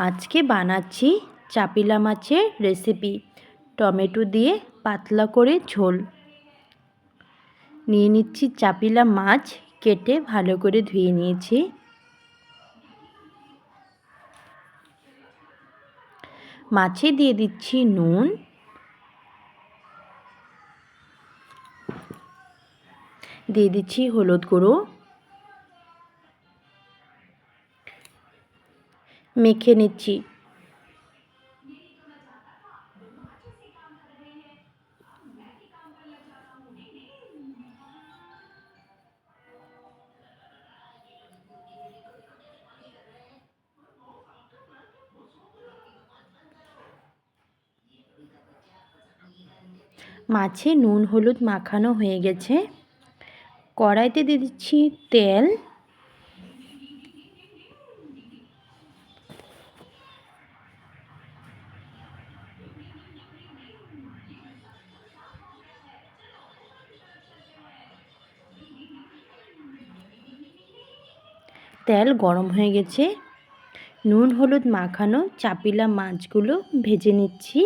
আজকে বানাচ্ছি চাপিলা মাছের রেসিপি। টমেটো দিয়ে পাতলা করে ঝোল। নিয়ে নিচ্ছি চাপিলা মাছ, কেটে ভালো করে ধুয়ে নিয়েছি। মাছে দিয়ে দিচ্ছি নুন, দিয়ে দিচ্ছি হলুদ গুঁড়ো, মেখে নিচ্ছি। মাছে নুন হলুদ মাখানো হয়ে গেছে। কড়াইতে দিয়ে দিচ্ছি তেল, তেল গরম হয়ে গেছে। নুন হলুদ মাখানো চাপিলা মাছগুলো ভেজে নিচ্ছি।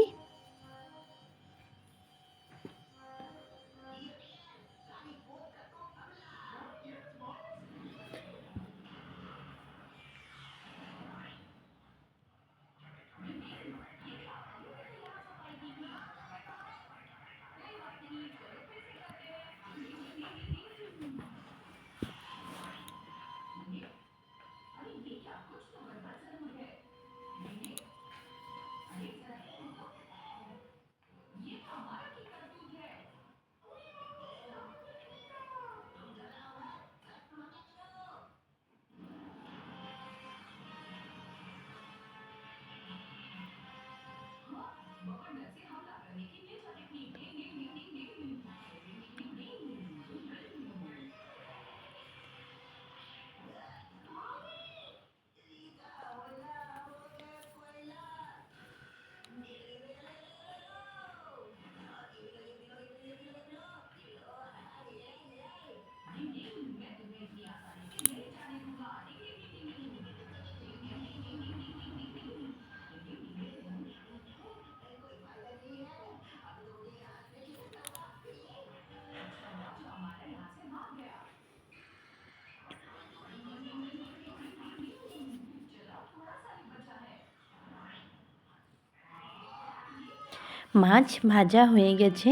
মাছ ভাজা হয়ে গেছে,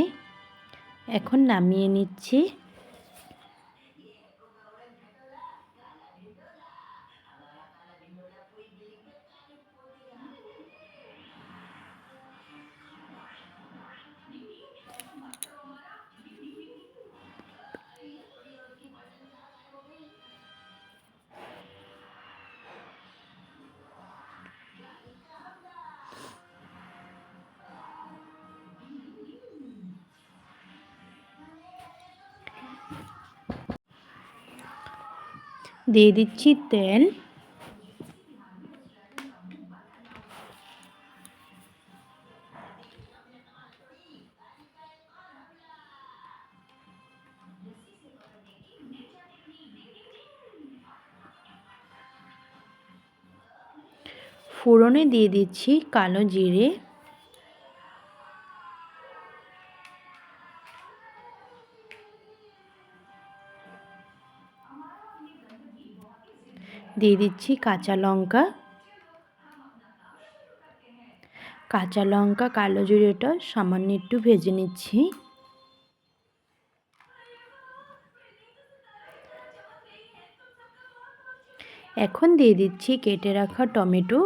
এখন নামিয়ে নিচ্ছি। দিয়ে দিচ্ছি তেল, ফোড়নে দিয়ে দিচ্ছি কালো জিরে, দিয়ে দিচ্ছি কাঁচা লঙ্কা। কাঁচা লঙ্কা কালো জিরেটা সামান্য একটু ভেজে নিচ্ছি। এখন দিয়ে দিচ্ছি কেটে রাখা টমেটো,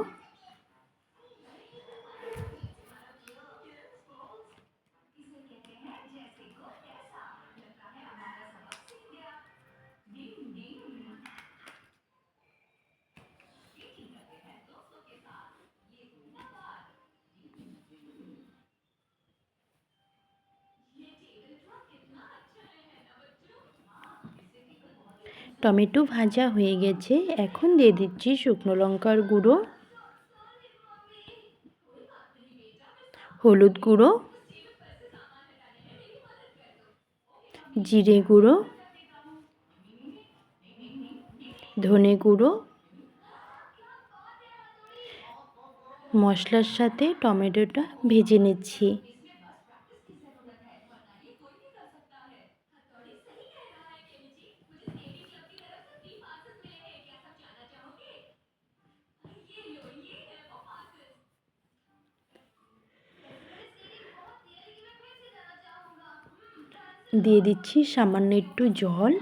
টমেটো ভাজা হয়ে গেছে। এখন দিয়ে দিচ্ছি শুকনো লঙ্কার গুঁড়ো, হলুদ গুঁড়ো, জিরে গুঁড়ো, ধনে গুঁড়ো, মশলার সাথে টমেটোটা ভেজে নিচ্ছি। দিয়ে দিচ্ছি সামান্য একটু জল।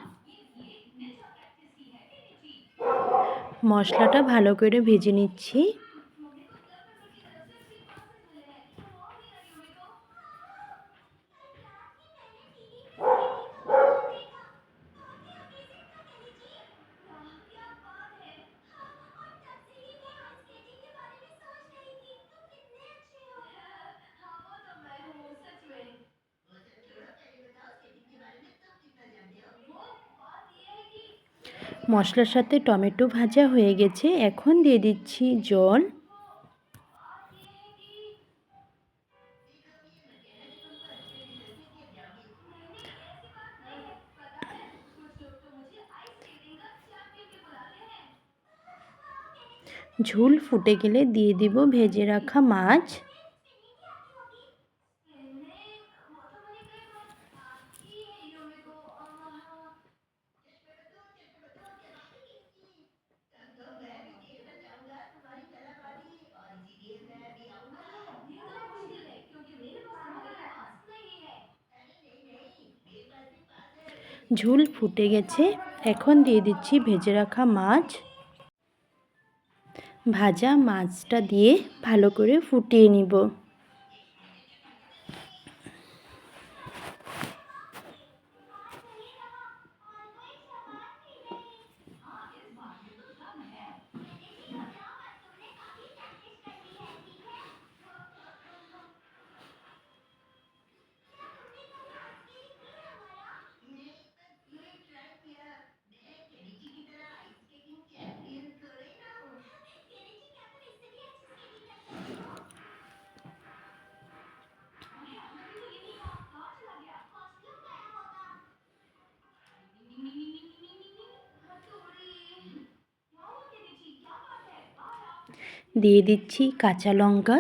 মশলাটা ভালো করে ভেজে নিচ্ছি। মশলার সাথে টমেটো ভাজা হয়ে গেছে, এখন দিয়ে দিচ্ছি জল। ঝোল ফুটে গেলে দিয়ে দিব ভেজে রাখা মাছ। ঝোল ফুটে গেছে, এখন দিয়ে দিচ্ছি ভেজে রাখা মাছ। ভাজা মাছটা দিয়ে ভালো করে ফুটিয়ে নিব। দিয়ে দিচ্ছি কাঁচা লঙ্কা।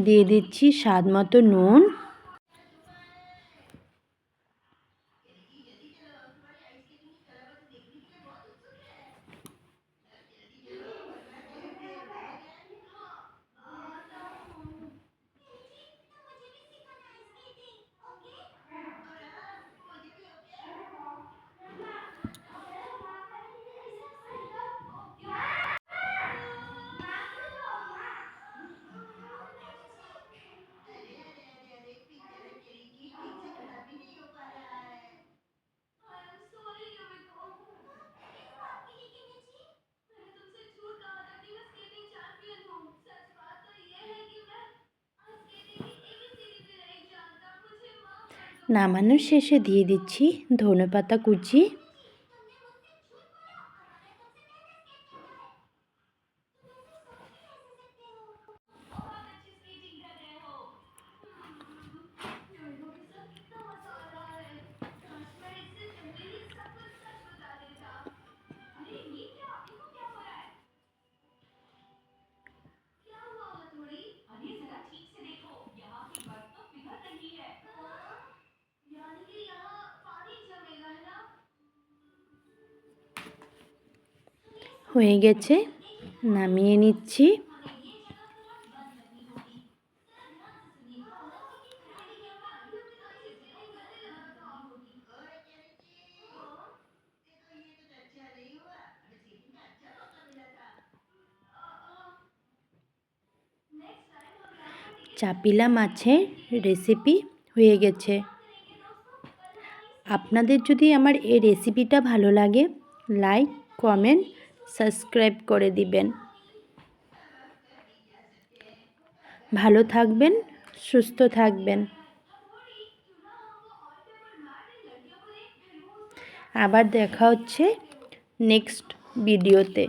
দিয়ে দিচ্ছি স্বাদ মতো নুন। নামানোর শেষে দিয়ে দিচ্ছি ধনেপাতা কুচি। হয়ে গেছে, নামিয়ে নিচ্ছি। চাপিলা মাছের রেসিপি হয়ে গেছে। আপনাদের যদি আমার এই রেসিপিটা ভালো লাগে, লাইক, কমেন্ট, সাবস্ক্রাইব করে দিবেন। ভালো থাকবেন, সুস্থ থাকবেন। আবার দেখা হচ্ছে নেক্সট ভিডিওতে।